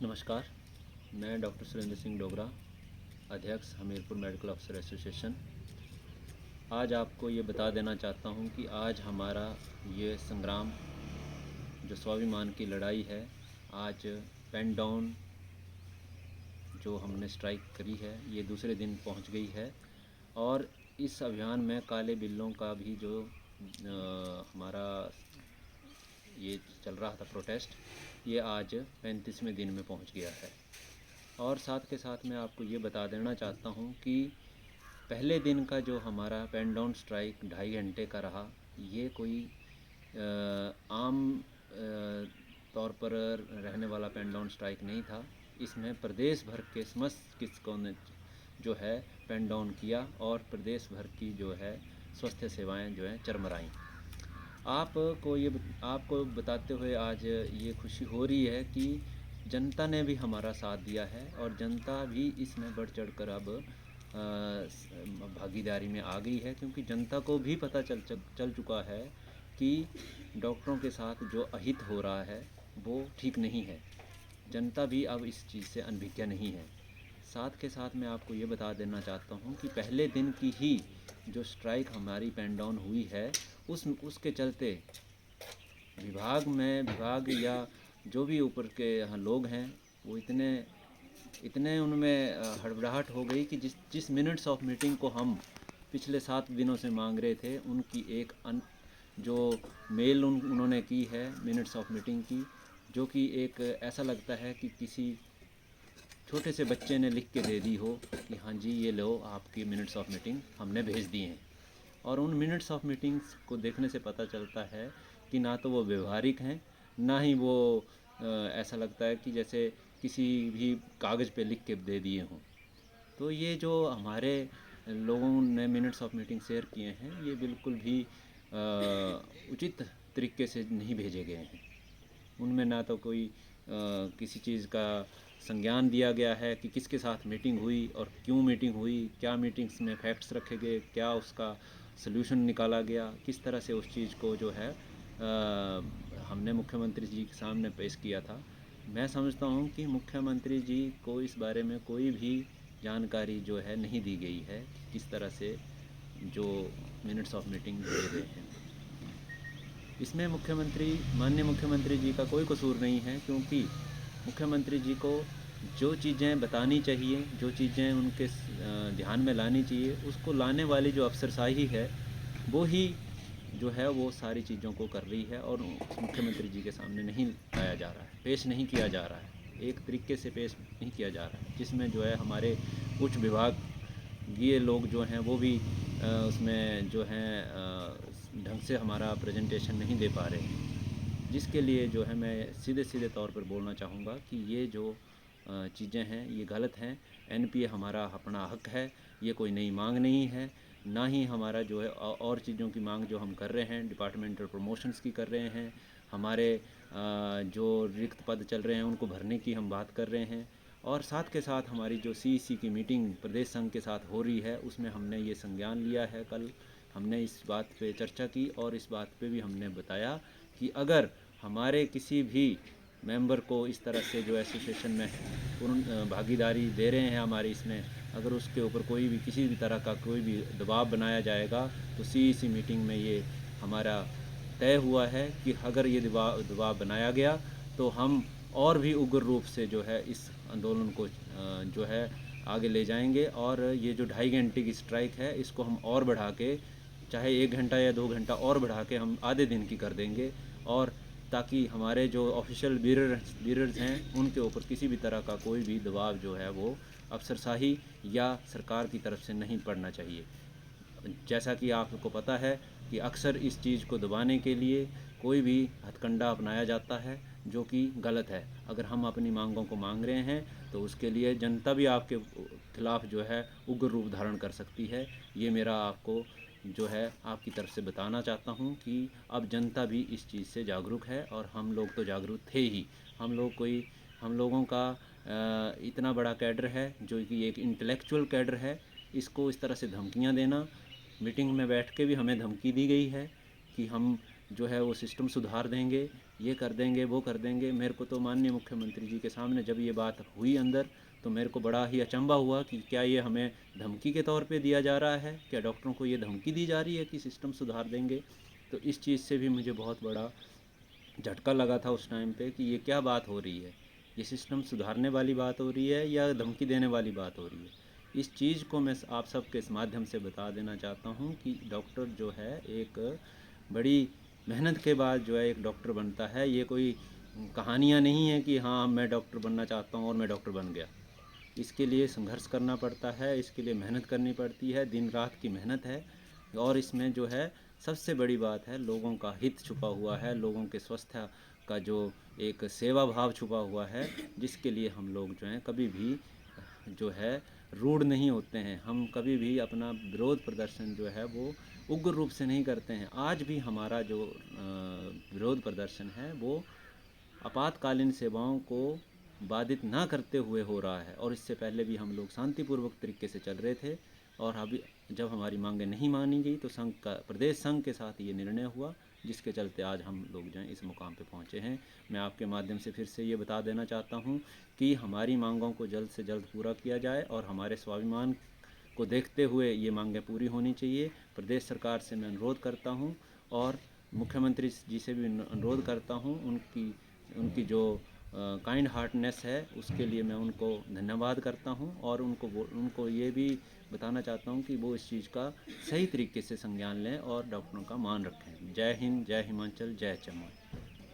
नमस्कार, मैं डॉक्टर सुरेंद्र सिंह डोगरा, अध्यक्ष हमीरपुर मेडिकल ऑफिसर एसोसिएशन। आज आपको ये बता देना चाहता हूँ कि आज हमारा ये संग्राम, जो स्वाभिमान की लड़ाई है, आज पेन डाउन जो हमने स्ट्राइक करी है, ये दूसरे दिन पहुँच गई है। और इस अभियान में काले बिल्लों का भी जो हमारा ये चल रहा था प्रोटेस्ट, ये आज 35वें दिन में पहुंच गया है। और साथ के साथ मैं आपको ये बता देना चाहता हूं कि पहले दिन का जो हमारा पेन डाउन स्ट्राइक 2.5 घंटे का रहा, ये कोई आम तौर पर रहने वाला पेन डाउन स्ट्राइक नहीं था। इसमें प्रदेश भर के समस्त चिकित्सकों ने जो है पेन डाउन किया और प्रदेश भर की जो है स्वास्थ्य सेवाएं जो हैं चरमराईं। आपको बताते हुए आज ये खुशी हो रही है कि जनता ने भी हमारा साथ दिया है और जनता भी इसमें बढ़ चढ़कर अब भागीदारी में आ गई है, क्योंकि जनता को भी पता चल चुका है कि डॉक्टरों के साथ जो अहित हो रहा है वो ठीक नहीं है। जनता भी अब इस चीज़ से अनभिज्ञ नहीं है। साथ के साथ मैं आपको ये बता देना चाहता हूँ कि पहले दिन की ही जो स्ट्राइक हमारी पेन डाउन हुई है, उसके चलते विभाग या जो भी ऊपर के यहाँ लोग हैं, वो इतने उनमें हड़बड़ाहट हो गई कि जिस मिनट्स ऑफ मीटिंग को हम पिछले 7 दिनों से मांग रहे थे, उनकी एक जो मेल उन्होंने की है मिनट्स ऑफ मीटिंग की, जो कि एक ऐसा लगता है कि किसी छोटे से बच्चे ने लिख के दे दी हो कि हाँ जी ये लो आपकी मिनट्स ऑफ मीटिंग हमने भेज दी हैं। और उन मिनट्स ऑफ मीटिंग्स को देखने से पता चलता है कि ना तो वो व्यवहारिक हैं, ना ही वो ऐसा लगता है कि जैसे किसी भी कागज़ पे लिख के दे दिए हों। तो ये जो हमारे लोगों ने मिनट्स ऑफ मीटिंग शेयर किए हैं, ये बिल्कुल भी उचित तरीके से नहीं भेजे गए हैं। उनमें ना तो कोई किसी चीज़ का संज्ञान दिया गया है कि किसके साथ मीटिंग हुई और क्यों मीटिंग हुई, क्या मीटिंग्स में फैक्ट्स रखे गए, क्या उसका सलूशन निकाला गया, किस तरह से उस चीज़ को जो है हमने मुख्यमंत्री जी के सामने पेश किया था। मैं समझता हूँ कि मुख्यमंत्री जी को इस बारे में कोई भी जानकारी जो है नहीं दी गई है कि किस तरह से जो मिनट्स ऑफ मीटिंग दिए गए हैं। इसमें माननीय मुख्यमंत्री जी का कोई कसूर नहीं है, क्योंकि मुख्यमंत्री जी को जो चीज़ें बतानी चाहिए, जो चीज़ें उनके ध्यान में लानी चाहिए, उसको लाने वाली जो अफसरशाही है, वो ही जो है वो सारी चीज़ों को कर रही है और मुख्यमंत्री जी के सामने नहीं लाया जा रहा है, पेश नहीं किया जा रहा है, एक तरीके से पेश नहीं किया जा रहा है, जिसमें जो है हमारे कुछ विभागीय लोग जो हैं वो भी उसमें जो हैं ढंग से हमारा प्रेजेंटेशन नहीं दे पा रहे हैं। जिसके लिए जो है मैं सीधे तौर पर बोलना चाहूँगा कि ये जो चीज़ें हैं ये गलत हैं। एनपीए हमारा अपना हक है, ये कोई नई मांग नहीं है, ना ही हमारा जो है और चीज़ों की मांग जो हम कर रहे हैं डिपार्टमेंटल प्रमोशंस की कर रहे हैं, हमारे जो रिक्त पद चल रहे हैं उनको भरने की हम बात कर रहे हैं। और साथ के साथ हमारी जो सीईसी की मीटिंग प्रदेश संघ के साथ हो रही है, उसमें हमने ये संज्ञान लिया है। कल हमने इस बात पे चर्चा की और इस बात पे भी हमने बताया कि अगर हमारे किसी भी मेंबर को इस तरह से जो एसोसिएशन में पूर्ण भागीदारी दे रहे हैं हमारी इसमें, अगर उसके ऊपर कोई भी किसी भी तरह का कोई भी दबाव बनाया जाएगा, तो सीईसी मीटिंग में ये हमारा तय हुआ है कि अगर ये दबाव बनाया गया तो हम और भी उग्र रूप से जो है इस आंदोलन को जो है आगे ले जाएंगे। और ये जो 2.5 घंटे की स्ट्राइक है, इसको हम और बढ़ा के, चाहे 1 घंटा या 2 घंटा और बढ़ा के हम आधे दिन की कर देंगे, और ताकि हमारे जो ऑफिशियल बीरर्स हैं उनके ऊपर किसी भी तरह का कोई भी दबाव जो है वो अफसरशाही या सरकार की तरफ से नहीं पड़ना चाहिए। जैसा कि आपको पता है कि अक्सर इस चीज़ को दबाने के लिए कोई भी हथकंडा अपनाया जाता है, जो कि गलत है। अगर हम अपनी मांगों को मांग रहे हैं तो उसके लिए जनता भी आपके खिलाफ जो है उग्र रूप धारण कर सकती है। ये मेरा आपको जो है आपकी तरफ से बताना चाहता हूँ कि अब जनता भी इस चीज़ से जागरूक है, और हम लोग तो जागरूक थे ही। हम लोगों का इतना बड़ा कैडर है जो कि एक इंटेलेक्चुअल कैडर है, इसको इस तरह से धमकियाँ देना, मीटिंग में बैठ के भी हमें धमकी दी गई है कि हम जो है वो सिस्टम सुधार देंगे, ये कर देंगे, वो कर देंगे। मेरे को तो माननीय मुख्यमंत्री जी के सामने जब ये बात हुई अंदर, तो मेरे को बड़ा ही अचंभा हुआ कि क्या ये हमें धमकी के तौर पे दिया जा रहा है, क्या डॉक्टरों को ये धमकी दी जा रही है कि सिस्टम सुधार देंगे। तो इस चीज़ से भी मुझे बहुत बड़ा झटका लगा था उस टाइम पे कि ये क्या बात हो रही है, ये सिस्टम सुधारने वाली बात हो रही है या धमकी देने वाली बात हो रही है। इस चीज़ को मैं आप सबके इस माध्यम से बता देना चाहता हूँ कि डॉक्टर जो है एक बड़ी मेहनत के बाद जो है एक डॉक्टर बनता है। ये कोई कहानियाँ नहीं है कि हाँ मैं डॉक्टर बनना चाहता हूँ और मैं डॉक्टर बन गया। इसके लिए संघर्ष करना पड़ता है, इसके लिए मेहनत करनी पड़ती है, दिन रात की मेहनत है। और इसमें जो है सबसे बड़ी बात है, लोगों का हित छुपा हुआ है, लोगों के स्वास्थ्य का जो एक सेवा भाव छुपा हुआ है, जिसके लिए हम लोग जो हैं कभी भी जो है रूढ़ नहीं होते हैं। हम कभी भी अपना विरोध प्रदर्शन जो है वो उग्र रूप से नहीं करते हैं। आज भी हमारा जो विरोध प्रदर्शन है वो आपातकालीन सेवाओं को बाधित ना करते हुए हो रहा है, और इससे पहले भी हम लोग शांतिपूर्वक तरीके से चल रहे थे। और अभी जब हमारी मांगें नहीं मानी गई तो संघ का, प्रदेश संघ के साथ ये निर्णय हुआ, जिसके चलते आज हम लोग जो हैं इस मुकाम पे पहुँचे हैं। मैं आपके माध्यम से फिर से ये बता देना चाहता हूँ कि हमारी मांगों को जल्द से जल्द पूरा किया जाए, और हमारे स्वाभिमान को देखते हुए ये मांगें पूरी होनी चाहिए। प्रदेश सरकार से मैं अनुरोध करता हूँ, और मुख्यमंत्री जी से भी अनुरोध करता हूँ। उनकी उनकी जो काइंड हार्टनेस है उसके लिए मैं उनको धन्यवाद करता हूँ, और उनको ये भी बताना चाहता हूँ कि वो इस चीज़ का सही तरीके से संज्ञान लें और डॉक्टरों का मान रखें। जय हिंद, जय हिमाचल, जय चमन।